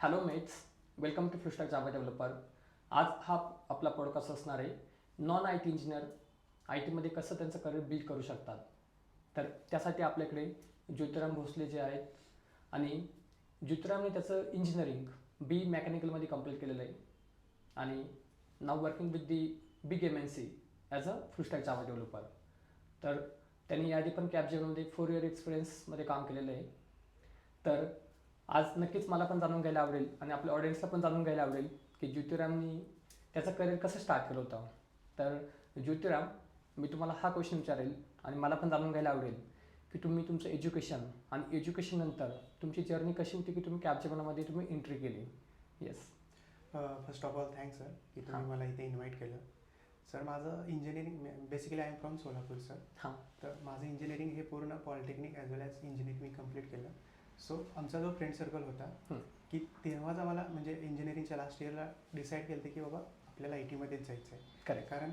Hello mates, welcome to full stack Java developer. आज हा आपला पॉडकास्ट असणार आहे non I T engineer I टीमध्ये कसं त्यांचं करिअर बिल्ड करू शकतात. तर त्यासाठी आपल्याकडे ज्योतिराम भोसले जे आहेत आणि ज्योतिरामने त्याचं इंजिनिअरिंग बी मेकॅनिकलमध्ये कंप्लीट केलेलं आहे आणि now working with the big MNC as a full stack Java developer. तर त्यांनी याआधी पण कॅपजेमध्ये 4 इयर एक्सपिरियन्समध्ये काम केलेलं आहे. तर आज नक्कीच मला पण जाणून घ्यायला आवडेल आणि आपल्या ऑडियन्सला पण जाणून घ्यायला आवडेल की ज्योतिरामनी त्याचं करिअर कसं स्टार्ट केलं होतं. तर ज्योतिराम, मी तुम्हाला हा क्वेश्चन विचारेल आणि मला पण जाणून घ्यायला आवडेल की तुम्ही तुमचं एज्युकेशन आणि एज्युकेशननंतर तुमची जर्नी कशी होती की तुम्ही कॅपजेमध्ये तुम्ही एंट्री केली. Yes. First of all thanks sir की तुम्ही मला इथे इन्व्हाइट केलं. सर माझं engineering basically I am from Solapur sir. हां. तर माझं इंजिनिअरिंग हे पूर्ण पॉलिटेक्निक ॲज वेल ॲज इंजिनिअरिंग मी कंप्लीट केलं. सो आमचा जो फ्रेंड सर्कल होता की तेव्हाच आम्हाला म्हणजे इंजिनिअरिंगच्या लास्ट इयरला डिसाईड केलं की बाबा आपल्याला आय टीमध्येच जायचं आहे. करेक्ट. कारण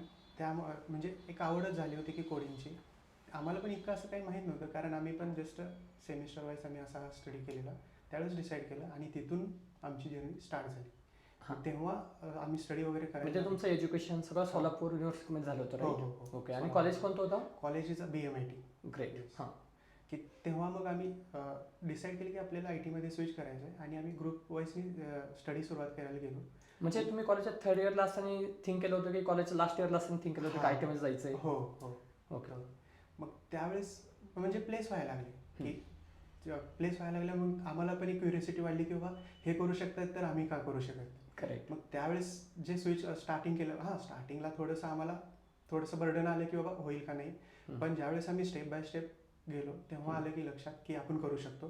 म्हणजे एक आवडच झाली होती की कोडिंगची. आम्हाला पण इतकं असं काही माहीत नव्हतं कारण आम्ही पण जस्ट सेमिस्टर वाईज आम्ही असा स्टडी केलेला. त्यावेळेस डिसाईड केलं आणि तिथून आमची जर्नी स्टार्ट झाली. तेव्हा आम्ही स्टडी वगैरे करायचं. म्हणजे तुमचं एज्युकेशन सगळं सोलापूर युनिव्हर्सिटीमध्ये झालं होतं, हो राईट? हो हो. ओके. आणि कॉलेज कोणतं होतं? College is BMIT. ग्रेट. हां. की तेव्हा मग आम्ही डिसाईड केलं की आपल्याला आय टीमध्ये स्विच करायचं आहे आणि आम्ही ग्रुप वाईजनी स्टडी सुरुवात करायला गेलो. म्हणजे तुम्ही कॉलेजच्या 3rd इयरला असताना थिंक केलं होतं की कॉलेजच्या लास्ट इयरला असताना थिंक केलं होतं की आय टीमध्ये जायचं आहे? हो हो. ओके. मग त्यावेळेस म्हणजे प्लेस व्हायला लागले की प्लेस व्हायला लागल्या मग आम्हाला पण एक क्युरियोसिटी वाढली की बाबा हे करू शकतात तर आम्ही का करू शकत. करेक्ट. मग त्यावेळेस जे स्विच स्टार्टिंग केलं स्टार्टिंगला आम्हाला थोडंसं बर्डन आलं की बाबा होईल का नाही. पण ज्यावेळेस आम्ही स्टेप बाय स्टेप गेलो तेव्हा आलं की लक्षात की आपण करू शकतो.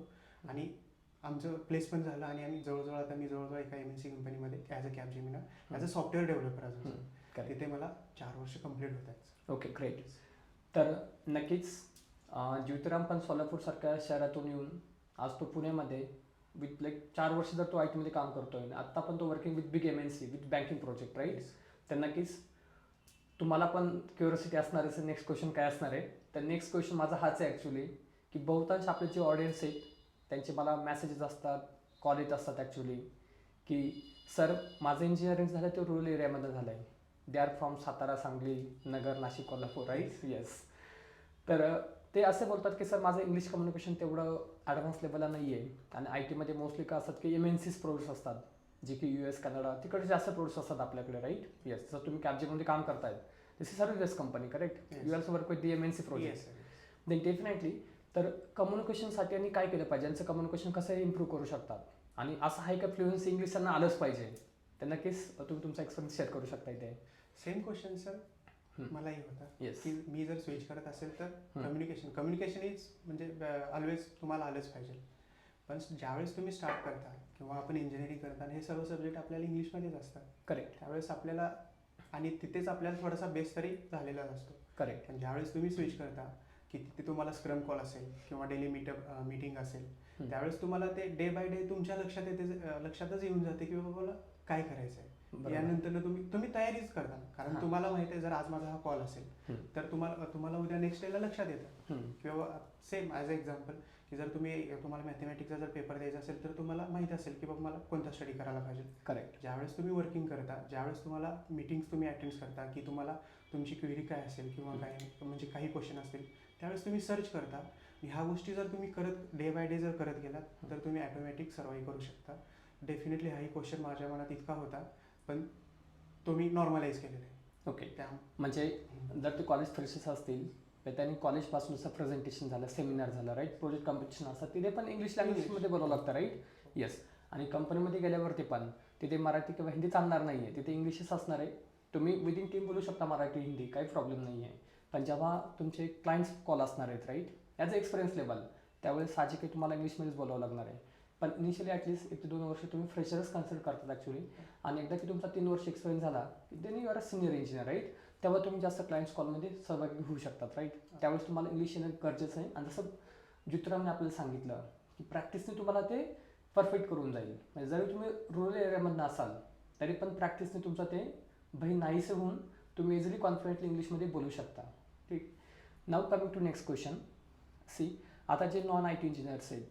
आणि आमचं प्लेस पण झालं आणि आम्ही जवळजवळ एका MNC कंपनीमध्ये as a Capgemini as a software developer अजून तिथे मला 4 वर्ष कंप्लीट होत आहेत. Okay, great. तर नक्कीच ज्योतिराम पण सोलापूरसारख्या शहरातून येऊन आज तो पुण्यामध्ये विथ 4 वर्ष जर तो आय टीमध्ये काम करतोय आणि आत्ता पण तो working with big MNC with banking project, right? तर नक्कीच तुम्हाला पण क्युरियोसिटी असणार आहे नेक्स्ट क्वेश्चन काय असणार आहे. तर नेक्स्ट क्वेश्चन माझा हाच आहे ॲक्च्युली की बहुतांश आपले जे ऑडियन्स आहेत त्यांचे मला मेसेजेस असतात, कॉल येत असतात ॲक्च्युली की सर माझं इंजिनिअरिंग झालं ते रुरल एरियामध्ये झालं आहे. They are from Satara, Sangli, Nagar, Nashik, Kolhapur, right? Yes. तर ते असे बोलतात की सर माझं इंग्लिश कम्युनिकेशन तेवढं ॲडव्हान्स लेवलला नाही आहे आणि आय टीमध्ये मोस्टली काय असतात की MNCs प्रोड्यूस असतात जे की US, कॅनडा तिकडे जास्त प्रोड्यूस असतात आपल्याकडे, राईट? येस. जर तुम्ही कॅपजेमध्ये काम करतायत this is service company, correct? You also work with the MNC project. Then definitely तर कम्युनिकेशनसाठी आणि काय केलं पाहिजे, यांचं कम्युनिकेशन कसं इम्प्रूव्ह करू शकतात आणि असं आहे का फ्लुएन्सी इंग्लिश त्यांना आलंच पाहिजे. तर नक्कीच तुम्ही तुमचा एक्सपिरियन्स शेअर करू शकता इथे. सेम क्वेश्चन सर मलाही होता. येस. की मी जर स्विच करत असेल तर कम्युनिकेशन इज म्हणजे ऑलवेज तुम्हाला आलंच पाहिजे. पण ज्यावेळेस तुम्ही स्टार्ट करता किंवा आपण इंजिनिअरिंग करता हे सर्व सब्जेक्ट आपल्याला इंग्लिशमध्येच असतात. करेक्ट. त्यावेळेस आपल्याला आणि तिथेच आपल्याला थोडासा बेस तरी झालेला असतो. करेक्ट. पण ज्यावेळेस तुम्ही स्विच करता की तिथे तुम्हाला स्क्रम कॉल असेल किंवा डेली मीटिंग असेल त्यावेळेस तुम्हाला ते डे बाय डे तुमच्या लक्षातच येऊन जाते की बाबा काय करायचं आहे. यानंतर तुम्ही तयारीच करता कारण तुम्हाला माहिती आहे जर आज माझा हा कॉल असेल तर तुम्हाला उद्या नेक्स्ट डेला लक्षात येतं किंवा सेम ॲज अ एक्झाम्पल की जर तुम्हाला मॅथमॅटिक्सचा जर पेपर द्यायचा असेल तर तुम्हाला माहिती असेल की बाबा मला कोणता स्टडी करायला पाहिजे. करेक्ट. ज्यावेळेस तुम्ही वर्किंग करता, ज्यावेळेस तुम्हाला मीटिंग्स तुम्ही अटेंड करता की तुम्हाला तुमची क्वेरी काय असेल किंवा काय म्हणजे काही क्वेश्चन असतील त्यावेळेस तुम्ही सर्च करता. ह्या गोष्टी जर तुम्ही करत डे बाय डे जर करत गेलात तर तुम्ही ॲटोमॅटिक सर्वाईव्ह करू शकता. डेफिनेटली हाही क्वेश्चन माझ्या मनात इतका होता पण तो मी नॉर्मलाइज केलेला आहे. ओके. म्हणजे जर ते कॉलेज फ्रेशर्स असतील तर त्यांनी कॉलेजपासून असं प्रेझेंटेशन झालं, सेमिनार झालं, राईट? प्रोजेक्ट कॉम्पिटिशन असतात तिथे पण इंग्लिश लँग्वेजमध्ये बोलावं लागतं, राईट? येस. आणि कंपनीमध्ये गेल्यावरती पण तिथे मराठी किंवा हिंदी चालणार नाही आहे, तिथे इंग्लिशच असणार आहे. तुम्ही विदिन टीम बोलू शकता मराठी हिंदी, काही प्रॉब्लेम नाही आहे. पण जेव्हा तुमचे क्लायंट्स कॉल असणार आहेत, right, as a experience level त्यावेळेस साहजिक तुम्हाला इंग्लिशमध्येच बोलावं लागणार आहे. पण इनिशियली ॲटलिस्ट 1 ते 2 वर्ष तुम्ही फ्रेशरच कन्सिडर करतात ॲक्च्युली. आणि एकदा की तुमचा 3 वर्ष एक्सपिरियन्स झाला then you are a senior engineer, right? तेव्हा तुम्ही जास्त क्लायंट्स कॉलमध्ये सहभागी होऊ शकतात, राईट? त्यावेळेस तुम्हाला इंग्लिश येणं गरजेचं आहे. आणि जसं ज्योतिरामने आपल्याला सांगितलं की प्रॅक्टिसने तुम्हाला ते परफेक्ट करून जाईल. म्हणजे जरी तुम्ही रुरल एरियामधनं असाल तरी पण प्रॅक्टिसने तुमचं ते भय नाहीसे होऊन तुम्ही इझिली कॉन्फिडेंटली इंग्लिशमध्ये बोलू शकता. ठीक. Now coming to next question. See, आता जे नॉन आय टी इंजिनियर्स आहेत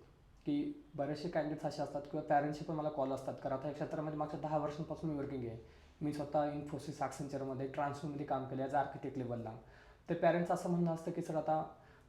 की बरेचसे कॅन्डिडेट्स असे असतात किंवा पॅरेंट्सचे पण मला कॉल असतात, कारण आता या क्षेत्रामध्ये मागच्या 10 वर्षांपासून मी वर्किंग आहे. मी स्वतः इन्फोसिस ॲक्सेंचरमध्ये ट्रान्सफरमध्ये काम केलं ॲज आर्किटेक्ट लेवलला. तर पॅरेंट्स असं म्हणणं असतं की सर आता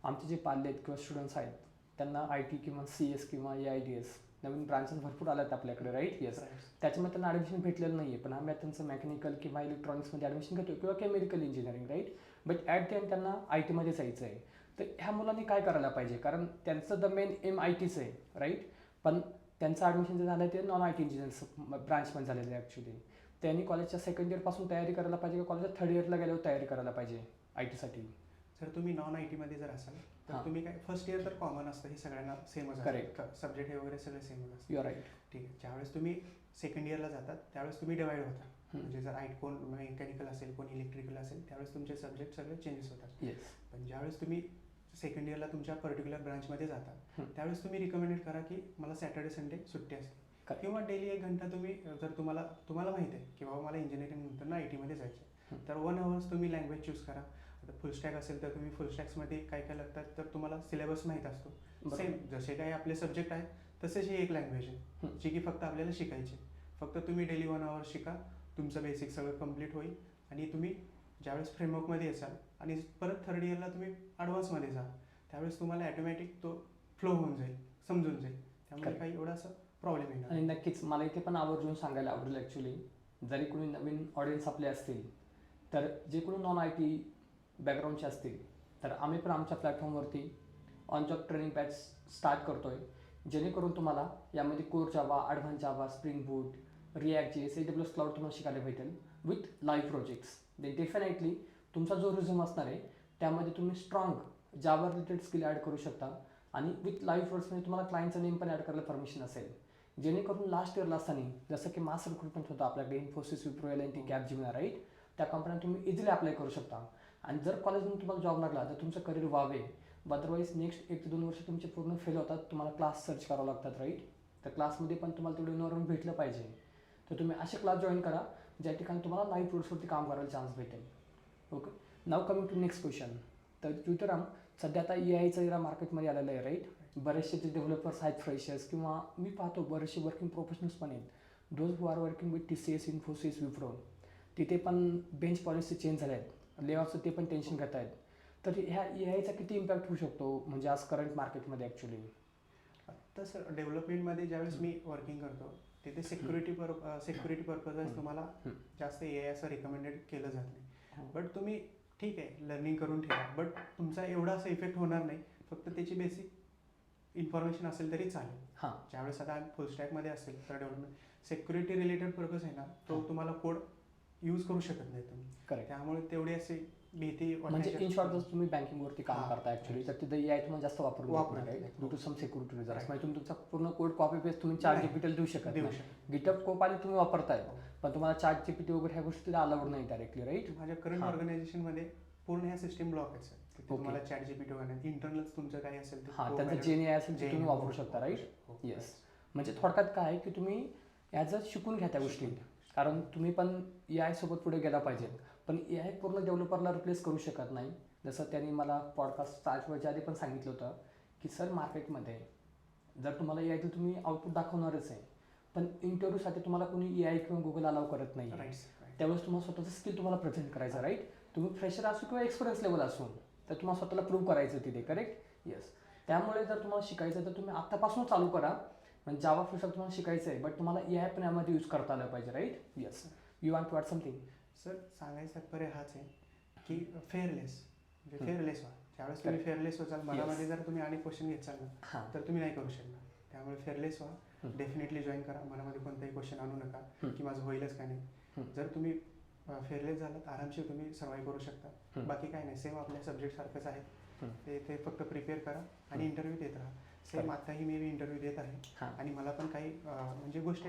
आमचे जे पाल्ले आहेत किंवा स्टुडंट्स आहेत त्यांना IT किंवा CS किंवा AIDS नवीन ब्रांचेस भरपूर आल्या आहेत आपल्याकडे, राईट? येस. त्याच्यामध्ये त्यांना ॲडमिशन भेटलेलं नाही आहे, पण आम्ही आता त्यांचं मेकॅनिकल किंवा इलेक्ट्रॉनिक्समध्ये ॲडमिशन घेतो किंवा chemical engineering, right? But at the end त्यांना IT मध्ये जायचं आहे. तर ह्या मुलांनी काय करायला पाहिजे? कारण त्यांचं द मेन एम ITच आहे, राईट? पण त्यांचं ॲडमिशन जे झालं ते नॉन IT इंजिनिअर्स ब्रांचमध्ये झालेलं आहे ॲक्च्युली. त्यांनी कॉलेजच्या सेकंड इयरपासून तयारी करायला पाहिजे किंवा कॉलेजच्या थर्ड इयरला गेल्यावर तयारी करायला पाहिजे IT साठी? जर तुम्ही नॉन IT मध्ये जर असाल तर हां. तुम्ही काय फर्स्ट इयर तर कॉमन असतं, हे सगळ्यांना सेमच Correct. सब्जेक्ट हे वगैरे सगळे सेमच असतं. You are right. ठीक आहे. ज्यावेळेस तुम्ही सेकंड इयरला जातात त्यावेळेस तुम्ही डिवाइड होता. म्हणजे जर कोण मेकॅनिकल असेल, कोण इलेक्ट्रिकल असेल, त्यावेळेस तुमचे सब्जेक्ट सगळे चेंजेस होतात. येस. पण ज्यावेळेस तुम्ही सेकंड इयरला तुमच्या पर्टिक्युलर ब्रांचमध्ये जाता हम्म. त्यावेळेस तुम्ही रिकमेंडेड करा की मला सॅटर्डे संडे सुट्टी असते, Correct. किंवा डेली 1 घंटा तुम्ही जर तुम्हाला माहिती आहे की बाबा मला इंजिनिअरिंग नंतर ना IT मध्ये जायचं आहे, तर 1 आवर्स तुम्ही लँग्वेज चूज करा. आता फुल स्टॅक असेल तर तुम्ही फुल स्टॅक्समध्ये काय काय लागतात तर तुम्हाला सिलेबस माहीत असतो. सेम जसे काही आपले सब्जेक्ट आहेत तसेच ही एक लँग्वेज आहे जी की फक्त आपल्याला शिकायची. फक्त तुम्ही डेली 1 आवर्स शिका, तुमचं बेसिक सगळं कंप्लीट होईल आणि तुम्ही ज्यावेळेस फ्रेमवर्कमध्ये येसाल आणि परत थर्ड इयरला तुम्ही ॲडव्हान्समध्ये जा, त्यावेळेस तुम्हाला ॲटोमॅटिक तो फ्लो होऊन जाईल, समजून जाईल. त्यामुळे Correct. काही एवढा असं प्रॉब्लेम येणार आणि नक्कीच मला इथे पण आवर्जून सांगायला आवडेल ॲक्च्युली, जरी कोणी नवीन ऑडियन्स आपले असतील तर जे कोणी नॉन IT बॅकग्राऊंडचे असतील तर आम्ही पण आमच्या प्लॅटफॉर्मवरती on job training batch start करतो आहे, जेणेकरून तुम्हाला यामध्ये core Java, advance Java, Spring बूट, React.js, AWS क्लाउड तुम्हाला शिकायला भेटेल with live projects. They definitely तुमचा जो रिझ्यूम असणार आहे त्यामध्ये तुम्ही स्ट्रॉंग जावा रिलेटेड स्किल ॲड करू शकता आणि विथ लाईव्ह प्रोजेक्ट्समध्ये तुम्हाला क्लायंटचं नेम पण ॲड करायला परमिशन असेल, जेणेकरून लास्ट इयरला असताना जसं की मास रिक्रुटमेंट होतं आपल्याकडे, Infosys, Wipro, L&T, Capgemini, right? त्या कंपन्या तुम्ही इझिली अप्लाय करू शकता. आणि जर कॉलेजमध्ये तुम्हाला जॉब लागला तर तुमचं करिअर व्हावे, अदरवाईज नेक्स्ट 1 ते 2 वर्ष तुमचे पूर्ण फेल होतात, तुम्हाला क्लास सर्च करावं लागतात, राईट? तर क्लासमध्ये पण तुम्हाला तेवढं इन्व्हायरमेंट भेटलं पाहिजे. तर तुम्ही असे क्लास जॉईन करा ज्या ठिकाणी तुम्हाला लाईव्ह प्रोजेक्ट्सवरती काम करायला चान्स भेटेल. Okay, now coming to next question. तर ज्योतिराम, सध्या आता AIचा इरा मार्केटमध्ये आलेला आहे, राईट? बरेचसे जे डेव्हलपर्स आहेत, फ्रेशर्स, किंवा मी पाहतो बरेचसे वर्किंग प्रोफेशनल्स पण आहेत, those who are working with TCS, Infosys, Wipro. तिथे पण बेंच पॉलिसी चेंज झाल्या आहेत, लेऑफचं ते पण टेन्शन घेत आहेत. तर ह्या AIचा किती इम्पॅक्ट होऊ शकतो म्हणजे आज करंट मार्केटमध्ये ॲक्च्युली? आता सर डेव्हलपमेंटमध्ये ज्यावेळेस मी वर्किंग करतो तिथे सिक्युरिटी पर्पज तुम्हाला जास्त AI असं रिकमेंडेड केलं जात नाही. बट तुम्ही ठीक आहे लर्निंग करून ठेवा, बट तुमचा एवढा असा इफेक्ट होणार नाही, फक्त त्याची बेसिक इन्फॉर्मेशन असेल तरी चालेल. हां. ज्यावेळेस आता फुल स्टॅकमध्ये असेल तर डेव्हलपमेंट सिक्युरिटी रिलेटेड पर्पज आहे ना, तो तुम्हाला कोड यूज करू शकत नाही तुम्ही. करेक्ट. त्यामुळे तेवढी अशी भीती म्हणजे इन शॉर्ट जर तुम्ही बँकिंगवरती काम हां. करता ॲक्च्युली तर तिथे AI तुम्हाला जास्त वापरू वापरत राईट, नाही. Due to some security reasons. Right. म्हणजे तुम्ही तुमचा पूर्ण कोड कॉपी पेस्ट तुम्ही नाही. ChatGPT देऊ शकत देऊ नाही. शकतो. GitHub कोपाली तुम्ही वापरताय, हो. पण तुम्हाला ChatGPT वगैरे ह्या गोष्टी अलाउड नाही डायरेक्टली, राईट? माझ्या करंट हां. ऑर्गनायझेशनमध्ये पूर्ण ह्या सिस्टीम ब्लॉक आहेत सर. तिथे Okay. तुम्हाला ChatGPT वगैरे इंटरनल्स तुमचं काही असेल ते हां, त्याचं GenAI असेल ते तुम्ही वापरू शकता, राईट? येस. म्हणजे थोडक्यात काय आहे की तुम्ही ॲज अ शिकून घ्या त्या गोष्टी, कारण तुम्ही पण AI सोबत पुढे गेला पाहिजे. पण AI पूर्ण डेव्हलपरला रिप्लेस करू शकत नाही. जसं त्यांनी मला पॉडकास्ट स्टार्ट व्हायच्या आधी पण सांगितलं होतं की सर मार्केटमध्ये जर तुम्हाला AI तर तुम्ही आउटपुट दाखवणारच आहे, पण इंटरव्ह्यूसाठी तुम्हाला कोणी AI किंवा गुगल अलाव करत नाही. त्यावेळेस तुम्हाला स्वतःचं स्किल तुम्हाला प्रेझेंट करायचं, राईट? तुम्ही फ्रेशर असो किंवा एक्सपिरियन्स लेवल असो, तर तुम्हाला स्वतःला प्रूव्ह करायचं तिथे, करेक्ट? येस. त्यामुळे जर तुम्हाला शिकायचं तर तुम्ही आत्तापासून चालू करा. म्हणजे जावा फुल स्टॅक तुम्हाला शिकायचं आहे, बट तुम्हाला AI पण यामध्ये यूज करता आलं पाहिजे, right? Yes. You want to add something? Sir सांगायचं तात्पर्य हाच आहे की फेअरलेस म्हणजे फेअरलेस व्हा. ज्यावेळेस तुम्ही फेअरलेस होचाल, मनामध्ये जर तुम्ही आणि क्वेश्चन घेचाल ना तर तुम्ही नाही करू शकणार. त्यामुळे फेअरलेस व्हा, डेफिनेटली जॉईन करा. मनामध्ये कोणताही क्वेश्चन आणू नका की माझं होईलच का नाही. जर तुम्ही फेअरलेस झालात आरामशीर तुम्ही सर्वाईव्ह करू शकता. बाकी काय नाही, सेम आपल्या सब्जेक्ट सारखंच आहे. ते फक्त प्रिपेअर करा आणि इंटरव्ह्यू देत राहा. सेम आताही मी इंटरव्ह्यू देत आहे आणि मला पण काही म्हणजे गोष्टी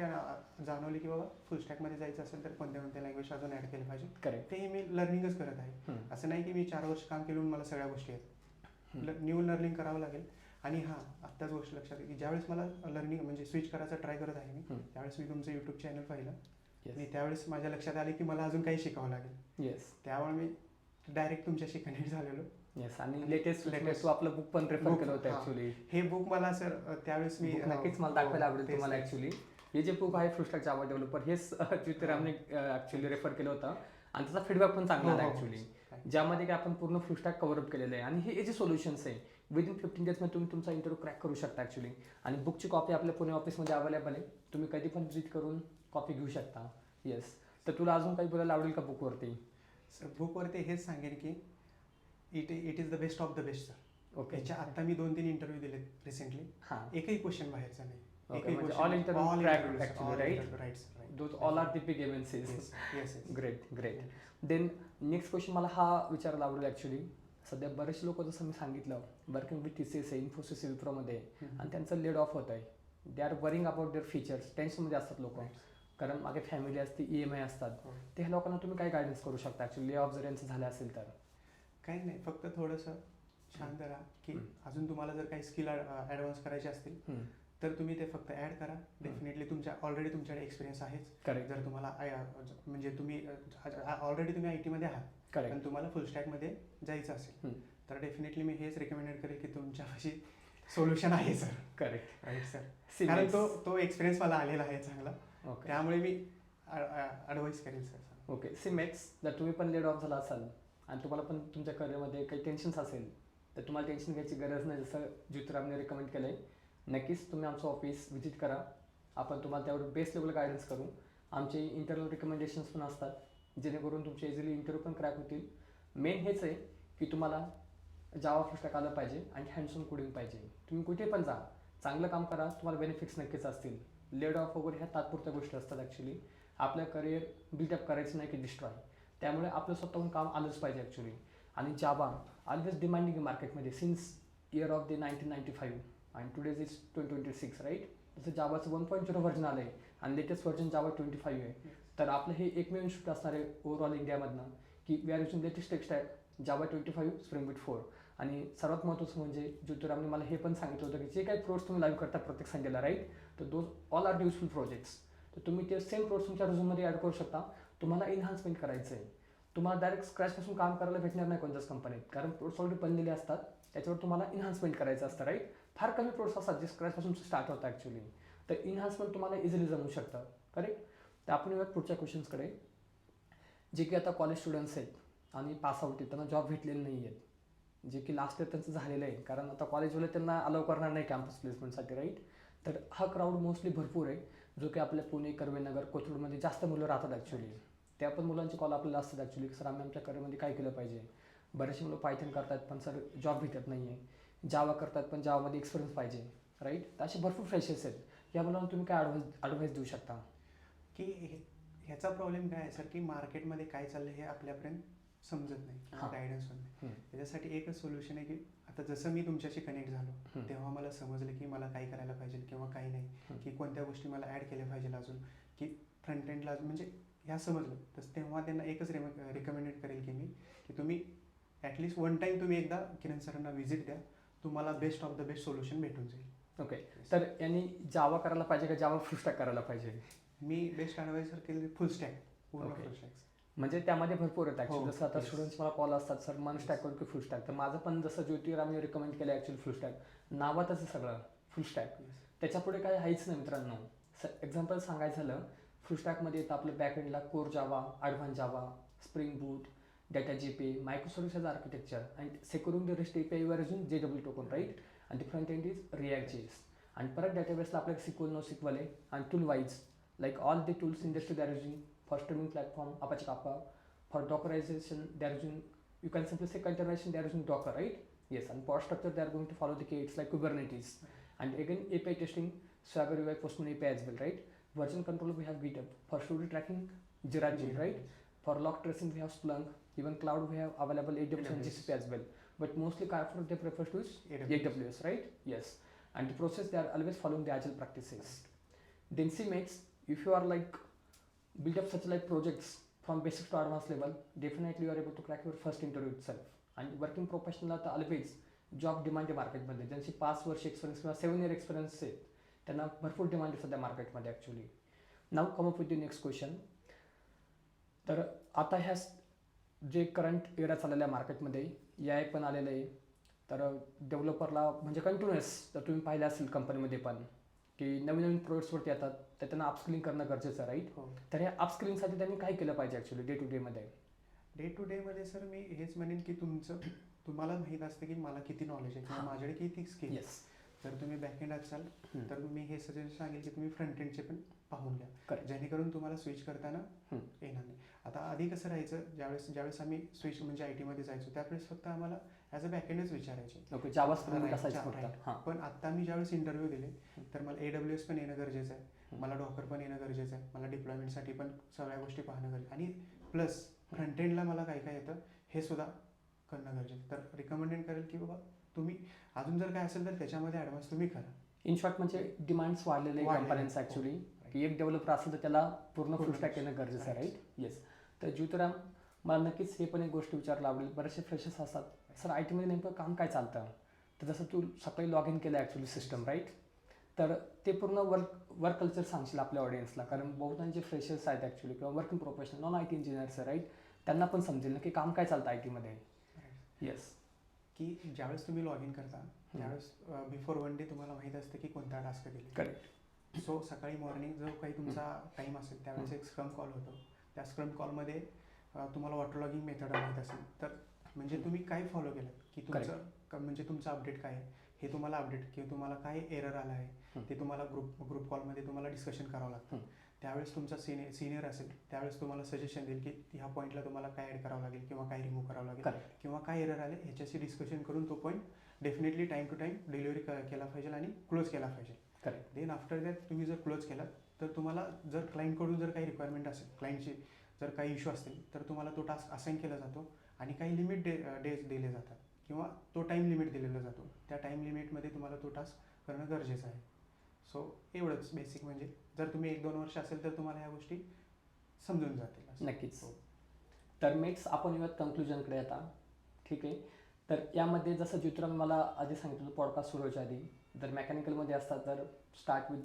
जाणवली की बाबा फुल स्टॅकमध्ये जायचं असेल तर कोणत्या कोणत्या लँग्वेज अजून ॲड केलं पाहिजे. करेक्ट. तेही मी लर्निंगच करत आहे. असं नाही की मी 4 वर्ष काम केलं मला सगळ्या गोष्टी आहेत. न्यू लर्निंग करावं लागेल. आणि हां, आत्ताच गोष्ट लक्षात आहे की ज्यावेळेस मला लर्निंग म्हणजे स्विच करायचा ट्राय करत आहे मी, त्यावेळेस मी तुमचं यूट्यूब चॅनल पाहिलं आणि त्यावेळेस माझ्या लक्षात आले की मला अजून काही शिकावं लागेल. येस. त्यामुळे मी डायरेक्ट तुमच्याशी कनेक्ट झालेलो येस, आणि लेटेस्ट Latest तू आपलं बुक पण रेफर book, केलं होतं हा. ऍक्च्युली. हे बुक मला सर त्यावेळेस मी नक्कीच मला दाखवायला आवडेल तुम्हाला ऍक्च्युली. हे जे बुक आहे फुल स्टॅक जावा डेव्हलपर, हेच ज्योतिरामने ऍक्च्युली रेफर केलं होतं आणि त्याचा फीडबॅक पण चांगला आला ऍक्च्युली. ज्यामध्ये की आपण पूर्ण फुल स्टॅक कव्हर अप केलेलं आहे आणि हे जे सोल्युशन्स आहे विदिन 15 डेजमध्ये तुम्ही तुमचा इंटरव्ह्यू क्रॅक करू शकता ऍक्च्युली. आणि बुकची कॉपी आपल्या पुणे ऑफिसमध्ये अवेलेबल आहे, तुम्ही कधी पण विजिट करून कॉपी घेऊ शकता. येस, तर तुला अजून काही बोलायला आवडेल का बुकवरती? सर बुकवरती हेच सांगेन की it is the best of the best sir. Okay. याच्या आता मी 2-3 इंटरव्ह्यू दिले रिसेंटली, हां, एकही क्वेश्चन बाहेरचा नाही. ओके, म्हणजे all interview crack actually, right? Right those all are the big MNCs. Yes yes great great. Then next question मला हा विचारायला आवडेल ॲक्च्युली. सध्या बरेचसे लोक, जसं मी सांगितलं, वर्किंग विथ TCS आहे, इन्फोसिस, विप्रोमध्ये आहे आणि त्यांचं लेड ऑफ होत आहे. They R worrying about their features, टेन्शनमध्ये असतात लोक, कारण मागे फॅमिली असते, EMI असतात. त्या लोकांना तुम्ही काय गायडन्स करू शकता ॲक्च्युली, ले ऑफ जर यांचं झालं असेल तर? काही नाही, फक्त थोडंसं शांत राहा की अजून तुम्हाला जर काही स्किल ॲडव्हान्स करायचे असतील तर तुम्ही ते फक्त ॲड करा. डेफिनेटली ऑलरेडी तुमच्याकडे एक्सपिरियन्स आहेच. करेक्ट. जर तुम्हाला म्हणजे तुम्ही ऑलरेडी तुम्ही IT मध्ये आहात करेक्ट. पण तुम्हाला फुल स्टॅकमध्ये जायचं असेल तर डेफिनेटली मी हेच रेकमेंडेड करेल की तुमच्यापाशी सोल्युशन आहे सर. करेक्ट. राईट सर, कारण तो एक्सपिरियन्स मला आलेला आहे चांगला, ओके. त्यामुळे मी ॲडवाईस करेल सर. ओके, सिमेक्स, जर तुम्ही पण लेड ऑफ झाला असाल आणि तुम्हाला पण तुमच्या करिअरमध्ये काही टेन्शन्स असेल तर तुम्हाला टेन्शन घ्यायची गरज नाही. जसं ज्योतिरामने रिकमेंड केलं आहे, नक्कीच तुम्ही आमचं ऑफिस व्हिजिट करा, आपण तुम्हाला त्यावर बेस्ट लेवल गायडन्स करू. आमचे इंटरव्ह्यू रिकमेंडेशन्स पण असतात जेणेकरून तुमचे इझिली इंटरव्ह्यू पण क्रॅक होतील. मेन हेच आहे की तुम्हाला जावा फुल स्टॅक आलं पाहिजे आणि हँड्स ऑन कोडिंग पाहिजे. तुम्ही कुठे पण जा, चांगलं काम करा, तुम्हाला बेनिफिट्स नक्कीच असतील. लेड ऑफ वगैरे ह्या तात्पुरत्या गोष्टी असतात ॲक्च्युली. आपलं करिअर बिल्डअप करायचं नाही की डिस्ट्रॉय, त्यामुळे आपलं स्वतःहून काम आलंच पाहिजे ॲक्च्युली. आणि जावा ऑलवेज डिमांडिंग आहे मार्केटमध्ये सिन्स इयर ऑफ द 1995 आणि टुडेज इज 2026, राईट? जसं जावाचं 1.0 व्हर्जन आलं आहे आणि लेटेस्ट व्हर्जन जावा 25 आहे. तर आपलं हे एकमेव इन्स्टिट्यूट असणार आहे ओव्हरऑल इंडियामधनं की we are using latest tech stack Java 25 Spring Boot 4. आणि सर्वात महत्त्वाचं म्हणजे ज्योतिरामने मला हे पण सांगितलं होतं की जे काही प्रोजेक्ट्स तुम्ही लाईव्ह करता प्रत्येक संडेला, राईट, तर those all are useful projects. तर तुम्ही ते सेम प्रोजेक्ट तुमच्या रिझ्यूममध्ये ॲड करू शकता. तुम्हाला इन्हान्समेंट करायचं आहे, तुम्हाला डायरेक्ट स्क्रॅचपासून काम करायला भेटणार नाही कोणत्याच कंपनीत, कारण प्रोजेक्ट्स ऑलरेडी बनलेले असतात, त्याच्यावर तुम्हाला इन्हान्समेंट करायचं असतं, राईट? फार कमी प्रोजेक्ट्स असतात जे स्क्रॅचपासून स्टार्ट होतं ॲक्च्युली, तर इन्हान्समेंट तुम्हाला इझिली जमू शकतं, करेक्ट? तर आपण येऊयात पुढच्या क्वेश्चन्सकडे. जे की आता कॉलेज स्टुडंट्स आहेत आणि पासआउट आहेत, त्यांना जॉब भेटलेले नाही आहेत, जे की लास्ट इयर त्यांचं झालेलं आहे, कारण आता कॉलेजवाले त्यांना अलाव करणार नाही कॅम्पस प्लेसमेंटसाठी, राईट? तर हा क्राऊड मोस्टली भरपूर आहे, जो की आपल्या पुणे, कर्वेनगर, कोथरूडमध्ये जास्त मुलं राहतात ॲक्च्युली. त्या पण मुलांचे कॉल आपल्याला असतात ॲक्च्युली, सर आम्ही आमच्या करिअरमध्ये काय केलं पाहिजे. बरेचसे मुलं पायथन करतात पण सर जॉब भेटत नाही आहे, जावा करतात पण जावामध्ये एक्सपिरियन्स पाहिजे, राईट? तर असे भरपूर फ्रेशर्स आहेत. या मुलांना तुम्ही काय ॲडवाईस देऊ शकता? की ह्याचा प्रॉब्लेम काय आहे सर की मार्केटमध्ये काय चाललं हे आपल्यापर्यंत समजत नाही, गायडन्स होत नाही. त्याच्यासाठी एकच सोल्युशन आहे की आता जसं मी तुमच्याशी कनेक्ट झालो तेव्हा मला समजलं की मला काय करायला पाहिजे किंवा काय नाही, की कोणत्या गोष्टी मला ॲड केल्या पाहिजे अजून, की फ्रंट एंडला म्हणजे ह्या समजलं. तर तेव्हा त्यांना एकच रिकमेंडेड करेल की मी की तुम्ही ॲटलिस्ट वन टाईम तुम्ही एकदा किरण सरांना व्हिजिट द्या, तुम्हाला best of the best solution भेटून जाईल. ओके, तर यांनी जावा करायला पाहिजे का जावा फुल स्टॅक करायला पाहिजे? मी बेस्ट ॲडवायझर केले फुल स्टॅक, पूर्ण फुल स्टॅक. म्हणजे त्यामध्ये भरपूर आहेत ॲक्च्युली. जसं आता स्टुडंट्स मला कॉल असतात, सर मन स्टॅकवर की फुल स्टॅक, तर माझं पण जसं ज्योतिरामने रिकमेंड केलं ॲक्च्युली फुल स्टॅक, नावातच आहे सगळं फुल स्टॅक, त्याच्यापुढे काही आहेच नाही मित्रांनो. एक्झाम्पल सांगायचं झालं, फुल स्टॅकमध्ये येतं आपलं बॅकएंडला core Java, advance Java, Spring Boot, data GPA, micro services architecture and securing the rest API वर अजून JW टोकन, राईट? आणि the front end is React.js. आणि परत डेटाबेसला आपल्याला SQL, NoSQL आहे आणि tool wise like all the tools industry they're using for streaming platform Apache Kafka, for Dockerization they are using, you can simply say containerization they are using Docker, right? Yes, and pod structure they are going to follow the K8s like Kubernetes. And again API testing, Swagger UI, Postman API as well, right? Version control we have GitHub, for story tracking Jira, right? For log tracing we have Splunk, even cloud we have available AWS and GCP as well. But mostly Carrefour they prefer to use AWS, right? Yes. And the process they are always following the agile practices. Then CMax, if you are like build up such like projects from basic to advanced level, definitely you are able to crack your first interview itself. And working professional आता always job demand आहे मार्केटमध्ये, ज्यांची 5 वर्ष experience किंवा 7 year experience आहे त्यांना भरपूर demand आहे सध्या मार्केटमध्ये actually. Now come up with the next question. तर आता ह्या जे करंट एरा चाललेलं आहे मार्केटमध्ये AI पण आलेलं आहे. तर डेव्हलपरला म्हणजे कंटिन्युअस जर तुम्ही पाहिलं असेल कंपनीमध्ये पण की नवीन नवीन प्रोडक्ट्सवरती येतात तर त्यांना अपस्किलिंग करणं गरजेचं आहे, राईट? हो. तर ह्या अपस्किलिंगसाठी त्यांनी काय केलं पाहिजे ॲक्च्युली डे टू डेमध्ये? डे टू डेमध्ये सर मी हेच म्हणेन की तुम्हाला माहीत असतं की मला किती नॉलेज आहे किंवा हां. माझ्याकडे किती स्किल. येस. जर तुम्ही बॅकएंड असाल तर मी हे सजेशन सांगेल की तुम्ही फ्रंट एंडचे पण पाहून घ्या, करेक्ट. जेणेकरून तुम्हाला स्विच करताना येणार नाही. आता आधी कसं राहायचं, ज्यावेळेस आम्ही स्विच म्हणजे IT मध्ये जायचो त्यावेळेस फक्त आम्हाला ॲज अ बॅकएंडच विचारायचे. ओके, जावा स्क्रिप्ट Right, असायचं right. फक्त. हां. पण आता मी ज्यावेळेस इंटरव्ह्यू दिले तर मला AWS पण येणं गरजेचं आहे, मला डॉकर पण येणं गरजेचं आहे, मला डिप्लॉयमेंटसाठी पण सगळ्या गोष्टी पाहणं गरजेचं आणि प्लस फ्रंट एंडला मला काय काय येतं हे सुद्धा करणं गरजेचं. तर रिकमेंडेड करेल की बाबा तुम्ही अजून जर काय असेल तर त्याच्यामध्ये ॲडव्हान्स तुम्ही करा. इन शॉर्ट म्हणजे डिमांड्स वाढलेले वाढलेले. कंपन्यांचं हो. ॲक्च्युली की एक डेव्हलपर असेल तर त्याला पूर्ण फुल पूर्ण स्टॅक येणं गरजेचं आहे, Right. राईट? येस. तर ज्योतिराम, मला नक्कीच हे पण एक गोष्ट विचारायला आवडेल. बरेचसे फ्रेशर्स असतात, सर IT मध्ये नेमकं काम काय चालतं? तर जसं तू सकाळी लॉग इन केलं ॲक्च्युली सिस्टम, राईट? तर ते पूर्ण वर्क कल्चर सांगशील आपल्या ऑडियन्सला, कारण बहुतांचे फ्रेशर्स आहेत ॲक्च्युली किंवा working professional non IT engineers आहे, राईट? त्यांना पण समजेल ना की काम काय चालतं IT मध्ये. येस. की ज्यावेळेस तुम्ही लॉग इन करता त्यावेळेस बिफोर वन डे तुम्हाला माहीत असतं की कोणता टास्क दिले. करेक्ट. सो सकाळी मॉर्निंग जो काही तुमचा टाईम असेल त्यावेळेस एक स्क्रम कॉल होतो. त्या स्क्रम कॉलमध्ये तुम्हाला वॉटर लॉगिंग मेथड माहीत असेल तर म्हणजे तुम्ही काय फॉलो केलं की म्हणजे तुमचं अपडेट काय आहे हे तुम्हाला अपडेट किंवा तुम्हाला काय एरर आला आहे ते तुम्हाला ग्रुप कॉलमध्ये तुम्हाला डिस्कशन करावं लागतं. त्यावेळेस तुमचा सिनियर असेल त्यावेळेस तुम्हाला सजेशन देईल की ह्या पॉईंटला तुम्हाला काय ॲड करावं लागेल किंवा काय रिमूव्ह करावं लागेल किंवा काय एरर आले ह्याच्याशी डिस्कशन करून तो point definitely time to time delivery केला पाहिजे आणि क्लोज केला पाहिजे. करेक्ट. देन आफ्टर दॅट तुम्ही जर क्लोज केला तर तुम्हाला जर क्लायंटकडून जर काही रिक्वायरमेंट असेल, क्लायंटची जर काही इश्यू असतील तर तुम्हाला तो टास्क असाईन केला जातो आणि काही लिमिट डेज दिले जातात किंवा तो टाईम लिमिट दिलेला जातो. त्या टाईम लिमिटमध्ये तुम्हाला तो टास्क करणं गरजेचं आहे. सो एवढंच बेसिक, म्हणजे जर तुम्ही 1-2 वर्ष असेल तर तुम्हाला ह्या गोष्टी समजून जातील. नक्कीच. तर मेट्स आपण येऊयात कन्क्लुजनकडे आता, ठीक आहे? तर यामध्ये जसं ज्योतिराम मला आधी सांगितलं पॉडकास्ट सुरू व्हायच्या आधी, जर मेकॅनिकलमध्ये असतात तर स्टार्ट विथ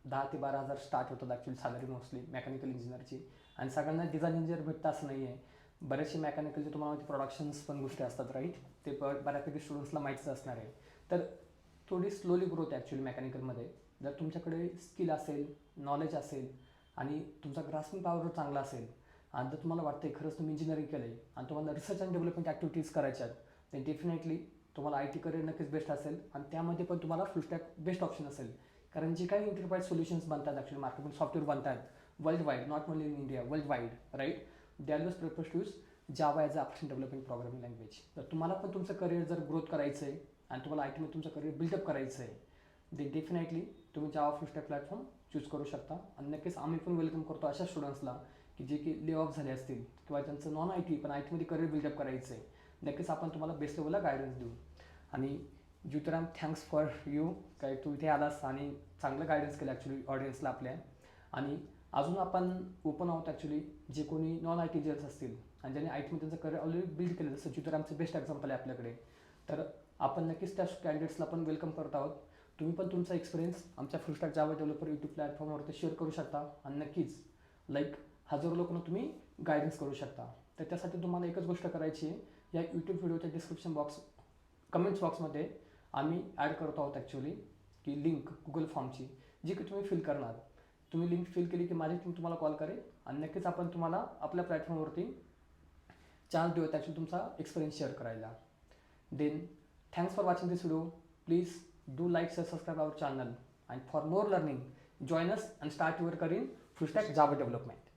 10,000 ते 12,000 स्टार्ट होतात ॲक्च्युली सॅलरी मोस्टली मेकॅनिकल इंजिनियरची. आणि सगळ्यांना डिझाईन इंजिनियर भेटतं असं नाही आहे. बरेचसे मेकॅनिकलचे तुम्हाला माहिती प्रोडक्शन्स पण गोष्टी असतात, राईट? ते बऱ्यापैकी स्टुडंट्सला माहितीच असणार आहे. तर थोडी स्लोली ग्रोथ आहे ॲक्च्युली मेकॅनिकलमध्ये. जर तुमच्याकडे स्किल असेल, नॉलेज असेल आणि तुमचा ग्रास्पिंग पॉवर चांगला असेल आणि जर तुम्हाला वाटतं आहे खरंच तुम्ही इंजिनिअरिंग केलं आहे आणि तुम्हाला रिसर्च अँड डेव्हलपमेंट ॲक्टिव्हिटीज करायच्या आहेत, तर डेफिनेटली तुम्हाला IT करिअर नक्कीच बेस्ट असेल आणि त्यामध्ये पण तुम्हाला फुल स्टॅक बेस्ट ऑप्शन असेल. कारण जे काही एंटरप्राइज सोल्युशन्स बनतात ॲक्च्युली मार्केटमध्ये सॉफ्टवेअर बनतात world wide, not only in India, world wide, right? They always prefers to use Java as a application development programming language. तर तुम्हाला पण तुमचं करिअर जर ग्रोथ करायचं आहे आणि तुम्हाला IT मध्ये तुमचं करिअर बिल्डअप करायचं आहे, दे डेफिनेटली तुम्ही Java full stack platform choose करू शकता. आणि नक्कीच आम्ही पण वेलकम करतो अशा स्टुडंट्सला की जे की ले ऑफ झाले असतील किंवा त्यांचं नॉन IT पण IT मध्ये करिअर बिल्डअप करायचं आहे. नक्कीच आपण तुम्हाला बेस्ट लेवलला गायडन्स देऊ. आणि ज्योतिराम, थँक्स फॉर यू, काय तू इथे आलास आणि चांगलं गायडन्स केलं ॲक्च्युली ऑडियन्सला आपल्या. आणि अजून आपण ओपन आहोत ॲक्च्युली जे कोणी नॉन IT इंजिनियर्स असतील आणि ज्यांनी IT मध्ये त्यांचं करिअर ऑलरेडी बिल्ड केलं, जसं ज्योतिरामचं बेस्ट एक्झाम्पल आहे आपल्याकडे. तर आपण नक्कीच त्या कॅन्डिडेट्सला पण वेलकम करत आहोत. तुम्ही पण तुमचा एक्सपिरियन्स आमच्या फुल स्टॅक जावा डेव्हलपर यूट्यूब प्लॅटफॉर्मवरती शेअर करू शकता आणि नक्कीच हजारो लोकांना तुम्ही गायडन्स करू शकता. तर त्यासाठी तुम्हाला एकच गोष्ट करायची आहे, या यूट्यूब व्हिडिओच्या डिस्क्रिप्शन कमेंट्स बॉक्समध्ये आम्ही ॲड करतो आहोत ॲक्च्युली की लिंक गुगल फॉर्मची, जी की तुम्ही फिल करणार. तुम्ही लिंक फिल केली की माझी टीम तुम्हाला कॉल करेल आणि नक्कीच आपण तुम्हाला आपल्या प्लॅटफॉर्मवरती चान्स देऊ ॲक्च्युली तुमचा एक्सपिरियन्स शेअर करायला. Then thanks for watching this video. Please do like, share, subscribe our channel, and for more learning join us and start your career in full stack Java development.